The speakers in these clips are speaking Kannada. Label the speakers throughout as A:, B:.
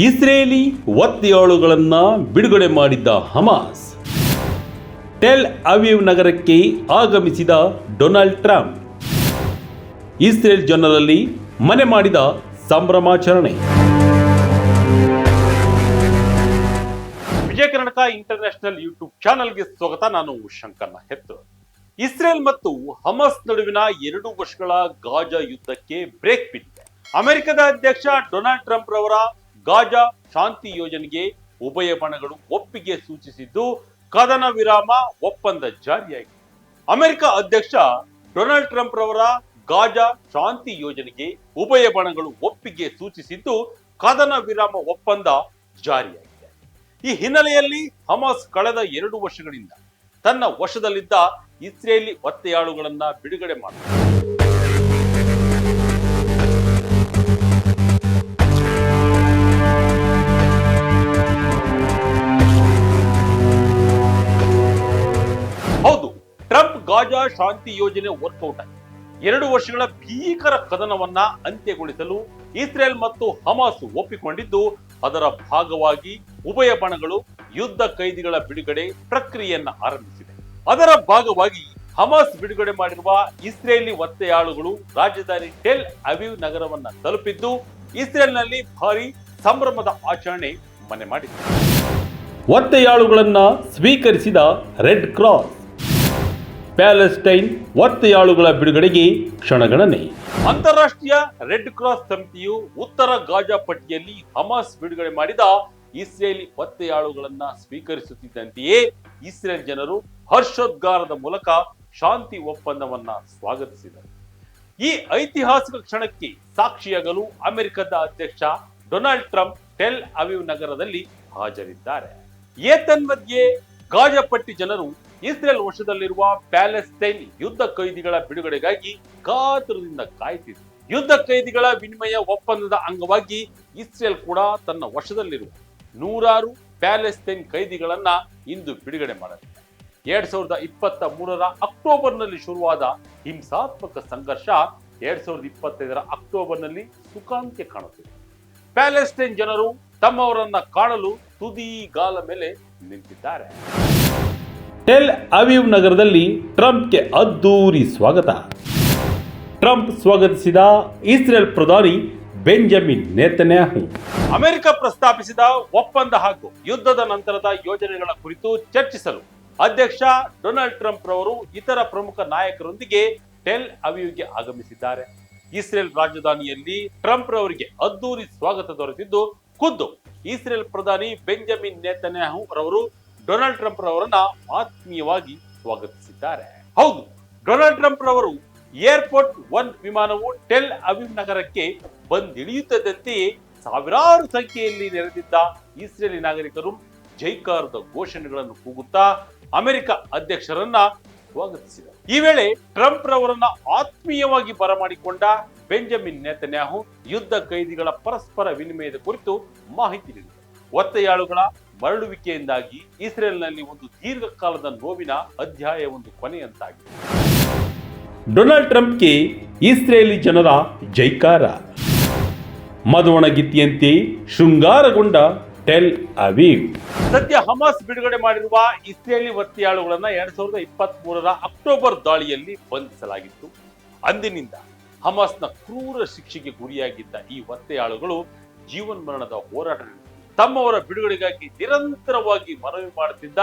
A: ಇಸ್ರೇಲಿ ಒತ್ತೆಯಾಳುಗಳನ್ನ ಬಿಡುಗಡೆ ಮಾಡಿದ್ದ ಹಮಾಸ್. ಟೆಲ್ ಅವೀವ್ ನಗರಕ್ಕೆ ಆಗಮಿಸಿದ ಡೊನಾಲ್ಡ್ ಟ್ರಂಪ್. ಇಸ್ರೇಲ್ ಜನರಲ್ಲಿ ಮನೆ ಮಾಡಿದ ಸಂಭ್ರಮಾಚರಣೆ. ವಿಜಯ ಕರ್ನಾಟಕ ಇಂಟರ್ನ್ಯಾಷನಲ್ ಯೂಟ್ಯೂಬ್ ಚಾನೆಲ್ಗೆ ಸ್ವಾಗತ. ನಾನು ಶಂಕರ್ ಹೆತ್ತು. ಇಸ್ರೇಲ್ ಮತ್ತು ಹಮಾಸ್ ನಡುವಿನ 2 ವರ್ಷಗಳ ಗಾಜಾ ಯುದ್ಧಕ್ಕೆ ಬ್ರೇಕ್ ಬಿದ್ದಿದೆ. ಅಮೆರಿಕದ ಅಧ್ಯಕ್ಷ ಡೊನಾಲ್ಡ್ ಟ್ರಂಪ್ ರವರ ಗಾಜಾ ಶಾಂತಿ ಯೋಜನೆಗೆ ಉಭಯ ಬಣಗಳು ಒಪ್ಪಿಗೆ ಸೂಚಿಸಿದ್ದು ಕದನ ವಿರಾಮ ಒಪ್ಪಂದ ಜಾರಿಯಾಗಿದೆ. ಅಮೆರಿಕ ಅಧ್ಯಕ್ಷ ಡೊನಾಲ್ಡ್ ಟ್ರಂಪ್ ರವರ ಗಾಜಾ ಶಾಂತಿ ಯೋಜನೆಗೆ ಉಭಯ ಬಣಗಳು ಒಪ್ಪಿಗೆ ಸೂಚಿಸಿದ್ದು ಕದನ ವಿರಾಮ ಒಪ್ಪಂದ ಜಾರಿಯಾಗಿದೆ. ಈ ಹಿನ್ನೆಲೆಯಲ್ಲಿ ಹಮಾಸ್ ಕಳೆದ 2 ವರ್ಷಗಳಿಂದ ತನ್ನ ವಶದಲ್ಲಿದ್ದ ಇಸ್ರೇಲಿ ಒತ್ತೆಯಾಳುಗಳನ್ನ ಬಿಡುಗಡೆ ಮಾಡಿದೆ. ಹೌದು, ಟ್ರಂಪ್ ಗಾಜಾ ಶಾಂತಿ ಯೋಜನೆ ವರ್ಕೌಟ್ ಆಗಿದೆ. 2 ವರ್ಷಗಳ ಭೀಕರ ಕದನವನ್ನ ಅಂತ್ಯಗೊಳಿಸಲು ಇಸ್ರೇಲ್ ಮತ್ತು ಹಮಾಸ್ ಒಪ್ಪಿಕೊಂಡಿದ್ದು, ಅದರ ಭಾಗವಾಗಿ ಉಭಯ ಬಣಗಳು ಯುದ್ಧ ಕೈದಿಗಳ ಬಿಡುಗಡೆ ಪ್ರಕ್ರಿಯೆಯನ್ನ ಆರಂಭಿಸಿದೆ. ಅದರ ಭಾಗವಾಗಿ ಹಮಾಸ್ ಬಿಡುಗಡೆ ಮಾಡಿರುವ ಇಸ್ರೇಲಿ ಒತ್ತೆಯಾಳುಗಳು ರಾಜಧಾನಿ ಟೆಲ್ ಅವೀವ್ ನಗರವನ್ನ ತಲುಪಿದ್ದು, ಇಸ್ರೇಲ್ನಲ್ಲಿ ಭಾರಿ ಸಂಭ್ರಮದ ಆಚರಣೆ ಮನೆ ಮಾಡಿದೆ. ಒತ್ತೆಯಾಳುಗಳನ್ನ ಸ್ವೀಕರಿಸಿದ ರೆಡ್ ಕ್ರಾಸ್. ಪ್ಯಾಲೆಸ್ಟೈನ್ ಒತ್ತೆಯಾಳುಗಳ ಬಿಡುಗಡೆಗೆ ಕ್ಷಣಗಣನೆ. ಅಂತಾರಾಷ್ಟ್ರೀಯ ರೆಡ್ ಕ್ರಾಸ್ ಸಮಿತಿಯು ಉತ್ತರ ಗಾಜಾ ಪಟ್ಟಿಯಲ್ಲಿ ಹಮಾಸ್ ಬಿಡುಗಡೆ ಮಾಡಿದ ಇಸ್ರೇಲಿ ಒತ್ತೆಯಾಳುಗಳನ್ನ ಸ್ವೀಕರಿಸುತ್ತಿದ್ದಂತೆಯೇ ಇಸ್ರೇಲ್ ಜನರು ಹರ್ಷೋದ್ಗಾರದ ಮೂಲಕ ಶಾಂತಿ ಒಪ್ಪಂದವನ್ನ ಸ್ವಾಗತಿಸಿದರು. ಈ ಐತಿಹಾಸಿಕ ಕ್ಷಣಕ್ಕೆ ಸಾಕ್ಷಿಯಾಗಲು ಅಮೆರಿಕದ ಅಧ್ಯಕ್ಷ ಡೊನಾಲ್ಡ್ ಟ್ರಂಪ್ ಟೆಲ್ ಅವೀವ್ ನಗರದಲ್ಲಿ ಹಾಜರಿದ್ದಾರೆ. ಏತನ್ಮಧ್ಯೆ ಗಾಜಾ ಪಟ್ಟಿ ಜನರು ಇಸ್ರೇಲ್ ವಶದಲ್ಲಿರುವ ಪ್ಯಾಲೆಸ್ಟೈನ್ ಯುದ್ಧ ಕೈದಿಗಳ ಬಿಡುಗಡೆಗಾಗಿ ಕಾತುರದಿಂದ ಕಾಯ್ತಿದೆ. ಯುದ್ಧ ಕೈದಿಗಳ ವಿನಿಮಯ ಒಪ್ಪಂದದ ಅಂಗವಾಗಿ ಇಸ್ರೇಲ್ ಕೂಡ ತನ್ನ ವಶದಲ್ಲಿರುವ 100 ಪ್ಯಾಲೆಸ್ಟೈನ್ ಕೈದಿಗಳನ್ನ ಇಂದು ಬಿಡುಗಡೆ ಮಾಡಲಿದೆ. 2023ರ ಅಕ್ಟೋಬರ್ನಲ್ಲಿ ಶುರುವಾದ ಹಿಂಸಾತ್ಮಕ ಸಂಘರ್ಷ 2025ರ ಅಕ್ಟೋಬರ್ನಲ್ಲಿ ಸುಖಾಂತ್ಯ ಕಾಣುತ್ತಿದೆ. ಪ್ಯಾಲೆಸ್ಟೈನ್ ಜನರು ತಮ್ಮವರನ್ನ ಕಾಣಲು ತುದಿಗಾಲ ಮೇಲೆ ನಿಂತಿದ್ದಾರೆ. ಟೆಲ್ ಅವೀವ್ ನಗರದಲ್ಲಿ ಟ್ರಂಪ್ಗೆ ಅದ್ದೂರಿ ಸ್ವಾಗತ. ಟ್ರಂಪ್ ಸ್ವಾಗತಿಸಿದ ಇಸ್ರೇಲ್ ಪ್ರಧಾನಿ ಬೆಂಜಮಿನ್ ನೇತನ್ಯಾಹು. ಅಮೆರಿಕ ಪ್ರಸ್ತಾಪಿಸಿದ ಒಪ್ಪಂದ ಹಾಗೂ ಯುದ್ಧದ ನಂತರದ ಯೋಜನೆಗಳ ಕುರಿತು ಚರ್ಚಿಸಲು ಅಧ್ಯಕ್ಷ ಡೊನಾಲ್ಡ್ ಟ್ರಂಪ್ ರವರು ಇತರ ಪ್ರಮುಖ ನಾಯಕರೊಂದಿಗೆ ಟೆಲ್ ಅವೀವ್ಗೆ ಆಗಮಿಸಿದ್ದಾರೆ. ಇಸ್ರೇಲ್ ರಾಜಧಾನಿಯಲ್ಲಿ ಟ್ರಂಪ್ ರವರಿಗೆ ಅದ್ದೂರಿ ಸ್ವಾಗತ ದೊರೆತಿದ್ದು, ಖುದ್ದು ಇಸ್ರೇಲ್ ಪ್ರಧಾನಿ ಬೆಂಜಮಿನ್ ನೇತನ್ಯಾಹು ರವರು ಡೊನಾಲ್ಡ್ ಟ್ರಂಪ್ ರವರನ್ನ ಆತ್ಮೀಯವಾಗಿ ಸ್ವಾಗತಿಸಿದ್ದಾರೆ. ಹೌದು, ಡೊನಾಲ್ಡ್ ಟ್ರಂಪ್ ರವರು ಏರ್ಪೋರ್ಟ್ 1 ವಿಮಾನವು ಟೆಲ್ ಅವೀವ್ ನಗರಕ್ಕೆ ಬಂದಿಳಿಯುತ್ತದಂತೆಯೇ ಸಾವಿರಾರು ಸಂಖ್ಯೆಯಲ್ಲಿ ನೆರೆದಿದ್ದ ಇಸ್ರೇಲಿ ನಾಗರಿಕರು ಜೈಕಾರದ ಘೋಷಣೆಗಳನ್ನು ಕೂಗುತ್ತಾ ಅಮೆರಿಕ ಅಧ್ಯಕ್ಷರನ್ನ ಸ್ವಾಗತಿಸಿದರು. ಈ ವೇಳೆ ಟ್ರಂಪ್ ರವರನ್ನ ಆತ್ಮೀಯವಾಗಿ ಬರಮಾಡಿಕೊಂಡ ಬೆಂಜಮಿನ್ ನೇತನ್ಯಾಹು ಯುದ್ಧ ಕೈದಿಗಳ ಪರಸ್ಪರ ವಿನಿಮಯದ ಕುರಿತು ಮಾಹಿತಿ ನೀಡಿದರು. ಒತ್ತೆಯಾಳುಗಳ ಮರಳುವಿಕೆಯಿಂದಾಗಿ ಇಸ್ರೇಲ್ನಲ್ಲಿ ಒಂದು ದೀರ್ಘಕಾಲದ ನೋವಿನ ಅಧ್ಯಾಯವೊಂದು ಕೊನೆಯಂತಾಗಿದೆ. ಡೊನಾಲ್ಡ್ ಟ್ರಂಪ್ಗೆ ಇಸ್ರೇಲಿ ಜನರ ಜೈಕಾರ. ಮದುವಣಗಿತ್ತಿಯಂತೆ ಶೃಂಗಾರಗೊಂಡ ಟೆಲ್ ಅವೀವ್. ಸದ್ಯ ಹಮಾಸ್ ಬಿಡುಗಡೆ ಮಾಡಿರುವ ಇಸ್ರೇಲಿ ಒತ್ತೆಯಾಳುಗಳನ್ನ 2023ರ ಅಕ್ಟೋಬರ್ ದಾಳಿಯಲ್ಲಿ ಬಂಧಿಸಲಾಗಿತ್ತು. ಅಂದಿನಿಂದ ಹಮಾಸ್ನ ಕ್ರೂರ ಶಿಕ್ಷೆಗೆ ಗುರಿಯಾಗಿದ್ದ ಈ ಒತ್ತೆಯಾಳುಗಳು ಜೀವನ್ಮರಣದ ಹೋರಾಟ ನಡೆಸಿ ತಮ್ಮವರ ಬಿಡುಗಡೆಗಾಗಿ ನಿರಂತರವಾಗಿ ಮನವಿ ಮಾಡುತ್ತಿದ್ದ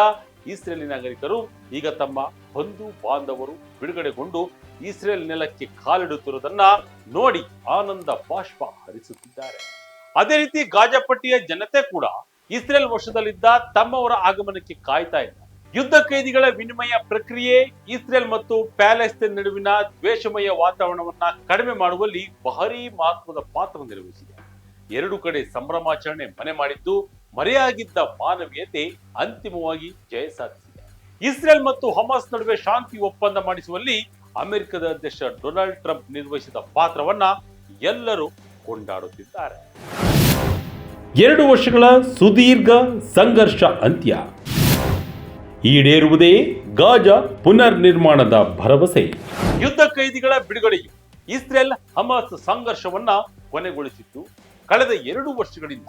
A: ಇಸ್ರೇಲಿ ನಾಗರಿಕರು ಈಗ ತಮ್ಮ ಬಂಧು ಬಾಂಧವರು ಬಿಡುಗಡೆಗೊಂಡು ಇಸ್ರೇಲ್ ನೆಲಕ್ಕೆ ಕಾಲಿಡುತ್ತಿರುವುದನ್ನ ನೋಡಿ ಆನಂದ ಬಾಷ್ಪ ಹರಿಸುತ್ತಿದ್ದಾರೆ. ಅದೇ ರೀತಿ ಗಾಜಾ ಪಟ್ಟಿಯ ಜನತೆ ಕೂಡ ಇಸ್ರೇಲ್ ವಶದಲ್ಲಿದ್ದ ತಮ್ಮವರ ಆಗಮನಕ್ಕೆ ಕಾಯ್ತಾ ಇದ್ದಾರೆ. ಯುದ್ಧ ಕೈದಿಗಳ ವಿನಿಮಯ ಪ್ರಕ್ರಿಯೆ ಇಸ್ರೇಲ್ ಮತ್ತು ಪ್ಯಾಲೆಸ್ಟೈನ್ ನಡುವಿನ ದ್ವೇಷಮಯ ವಾತಾವರಣವನ್ನ ಕಡಿಮೆ ಮಾಡುವಲ್ಲಿ ಭಾರೀ ಮಹತ್ವದ ಪಾತ್ರ ನಿರ್ವಹಿಸಿದೆ. 2 ಕಡೆ ಸಂಭ್ರಮಾಚರಣೆ ಮನೆ ಮಾಡಿದ್ದು, ಮರೆಯಾಗಿದ್ದ ಮಾನವೀಯತೆ ಅಂತಿಮವಾಗಿ ಜಯ ಸಾಧಿಸಿದೆ. ಇಸ್ರೇಲ್ ಮತ್ತು ಹಮಾಸ್ ನಡುವೆ ಶಾಂತಿ ಒಪ್ಪಂದ ಮಾಡಿಸುವಲ್ಲಿ ಅಮೆರಿಕದ ಅಧ್ಯಕ್ಷ ಡೊನಾಲ್ಡ್ ಟ್ರಂಪ್ ನಿರ್ವಹಿಸಿದ ಪಾತ್ರವನ್ನ ಎಲ್ಲರೂ ಕೊಂಡಾಡುತ್ತಿದ್ದಾರೆ. 2 ವರ್ಷಗಳ ಸುದೀರ್ಘ ಸಂಘರ್ಷ ಅಂತ್ಯ. ಈಡೇರುವುದೇ ಗಾಜಾ ಪುನರ್ ನಿರ್ಮಾಣದ ಭರವಸೆ. ಯುದ್ಧ ಕೈದಿಗಳ ಬಿಡುಗಡೆಯು ಇಸ್ರೇಲ್ ಹಮಾಸ್ ಸಂಘರ್ಷವನ್ನ ಕೊನೆಗೊಳಿಸಿತ್ತು. ಕಳೆದ 2 ವರ್ಷಗಳಿಂದ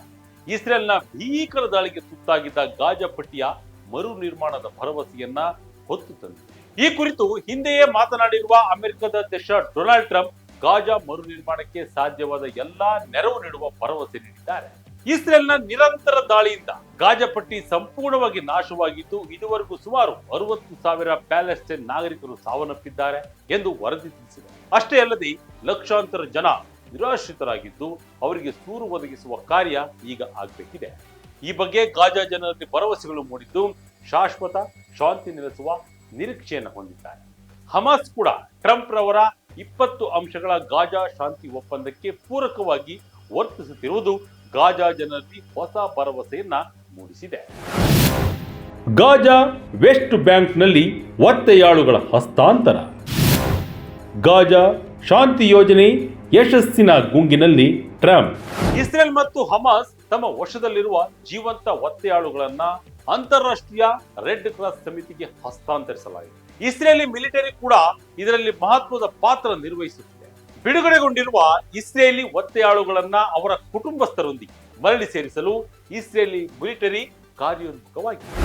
A: ಇಸ್ರೇಲ್ನ ಭೀಕರ ದಾಳಿಗೆ ತುತ್ತಾಗಿದ್ದ ಗಾಜಾ ಪಟ್ಟಿಯ ಮರು ನಿರ್ಮಾಣದ ಭರವಸೆಯನ್ನ ಹೊತ್ತು ತಂದಿದೆ. ಈ ಕುರಿತು ಹಿಂದೆಯೇ ಮಾತನಾಡಿರುವ ಅಮೆರಿಕದ ಅಧ್ಯಕ್ಷ ಡೊನಾಲ್ಡ್ ಟ್ರಂಪ್ ಗಾಜಾ ಮರು ನಿರ್ಮಾಣಕ್ಕೆ ಸಾಧ್ಯವಾದ ಎಲ್ಲಾ ನೆರವು ನೀಡುವ ಭರವಸೆ ನೀಡಿದ್ದಾರೆ. ಇಸ್ರೇಲ್ನ ನಿರಂತರ ದಾಳಿಯಿಂದ ಗಾಜಾ ಪಟ್ಟಿ ಸಂಪೂರ್ಣವಾಗಿ ನಾಶವಾಗಿದ್ದು ಇದುವರೆಗೂ ಸುಮಾರು 60,000 ಪ್ಯಾಲೆಸ್ಟೈನ್ ನಾಗರಿಕರು ಸಾವನ್ನಪ್ಪಿದ್ದಾರೆ ಎಂದು ವರದಿ ತಿಳಿಸಿದೆ. ಅಷ್ಟೇ ಅಲ್ಲದೆ ಲಕ್ಷಾಂತರ ಜನ ನಿರಾಶ್ರಿತರಾಗಿದ್ದು ಅವರಿಗೆ ಸೂರು ಒದಗಿಸುವ ಕಾರ್ಯ ಈಗ ಆಗಬೇಕಿದೆ. ಈ ಬಗ್ಗೆ ಗಾಜಾ ಜನರಲ್ಲಿ ಭರವಸೆಗಳು ಮೂಡಿದ್ದು ಶಾಶ್ವತ ಶಾಂತಿ ನೆಲೆಸುವ ನಿರೀಕ್ಷೆಯನ್ನು ಹೊಂದಿದ್ದಾರೆ. ಹಮಾಸ್ ಕೂಡ ಟ್ರಂಪ್ ರವರ 20 ಅಂಶಗಳ ಗಾಜಾ ಶಾಂತಿ ಒಪ್ಪಂದಕ್ಕೆ ಪೂರಕವಾಗಿ ವರ್ತಿಸುತ್ತಿರುವುದು ಗಾಜಾ ಜನರಲ್ಲಿ ಹೊಸ ಭರವಸೆಯನ್ನ ಮೂಡಿಸಿದೆ. ಗಾಜಾ ವೆಸ್ಟ್ ಬ್ಯಾಂಕ್ನಲ್ಲಿ ಒತ್ತೆಯಾಳುಗಳ ಹಸ್ತಾಂತರ. ಗಾಜಾ ಶಾಂತಿ ಯೋಜನೆ ಯಶಸ್ಸಿನ ಗುಂಗಿನಲ್ಲಿ ಟ್ರಂಪ್. ಇಸ್ರೇಲ್ ಮತ್ತು ಹಮಾಸ್ ತಮ್ಮ ವಶದಲ್ಲಿರುವ ಜೀವಂತ ಒತ್ತೆಯಾಳುಗಳನ್ನ ಅಂತಾರಾಷ್ಟ್ರೀಯ ರೆಡ್ ಕ್ರಾಸ್ ಸಮಿತಿಗೆ ಹಸ್ತಾಂತರಿಸಲಾಗಿದೆ. ಇಸ್ರೇಲಿ ಮಿಲಿಟರಿ ಕೂಡ ಇದರಲ್ಲಿ ಮಹತ್ವದ ಪಾತ್ರ ನಿರ್ವಹಿಸುತ್ತಿದೆ. ಬಿಡುಗಡೆಗೊಂಡಿರುವ ಇಸ್ರೇಲಿ ಒತ್ತೆಯಾಳುಗಳನ್ನ ಅವರ ಕುಟುಂಬಸ್ಥರೊಂದಿಗೆ ಮರಳಿ ಸೇರಿಸಲು ಇಸ್ರೇಲಿ ಮಿಲಿಟರಿ ಕಾರ್ಯೋನ್ಮುಖವಾಗಿದೆ.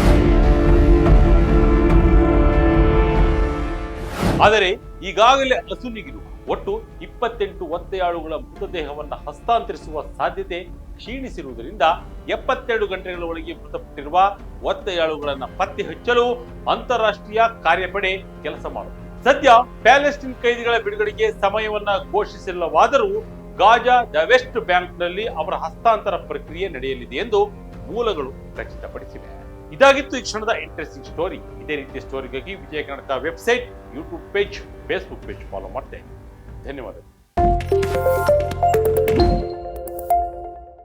A: ಆದರೆ ಈಗಾಗಲೇ ಅಸುನೀಗಿರುವ ಒಟ್ಟು 28 ಒತ್ತೆಯಾಳುಗಳ ಮೃತದೇಹವನ್ನು ಹಸ್ತಾಂತರಿಸುವ ಸಾಧ್ಯತೆ ಕ್ಷೀಣಿಸಿರುವುದರಿಂದ 72 ಗಂಟೆಗಳ ಒಳಗೆ ಮೃತಪಟ್ಟಿರುವ ಒತ್ತೆಯಾಳುಗಳನ್ನ ಪತ್ತೆ ಹಚ್ಚಲು ಅಂತಾರಾಷ್ಟ್ರೀಯ ಕಾರ್ಯಪಡೆ ಕೆಲಸ ಮಾಡುತ್ತದೆ. ಸದ್ಯ ಪ್ಯಾಲೆಸ್ಟೈನ್ ಕೈದಿಗಳ ಬಿಡುಗಡೆಗೆ ಸಮಯವನ್ನ ಘೋಷಿಸಿಲ್ಲವಾದರೂ ಗಾಜಾ ದ ವೆಸ್ಟ್ ಬ್ಯಾಂಕ್ನಲ್ಲಿ ಅವರ ಹಸ್ತಾಂತರ ಪ್ರಕ್ರಿಯೆ ನಡೆಯಲಿದೆ ಎಂದು ಮೂಲಗಳು ಖಚಿತಪಡಿಸಿವೆ. ಇದಾಗಿತ್ತು ಈ ಕ್ಷಣದ ಇಂಟ್ರೆಸ್ಟಿಂಗ್ ಸ್ಟೋರಿ. ಇದೇ ರೀತಿಯ ಸ್ಟೋರಿಗಾಗಿ Vijaya Kannada website, YouTube page, Facebook page follow ಮಾಡ್ತೇನೆ. ಧನ್ಯವಾದಗಳು.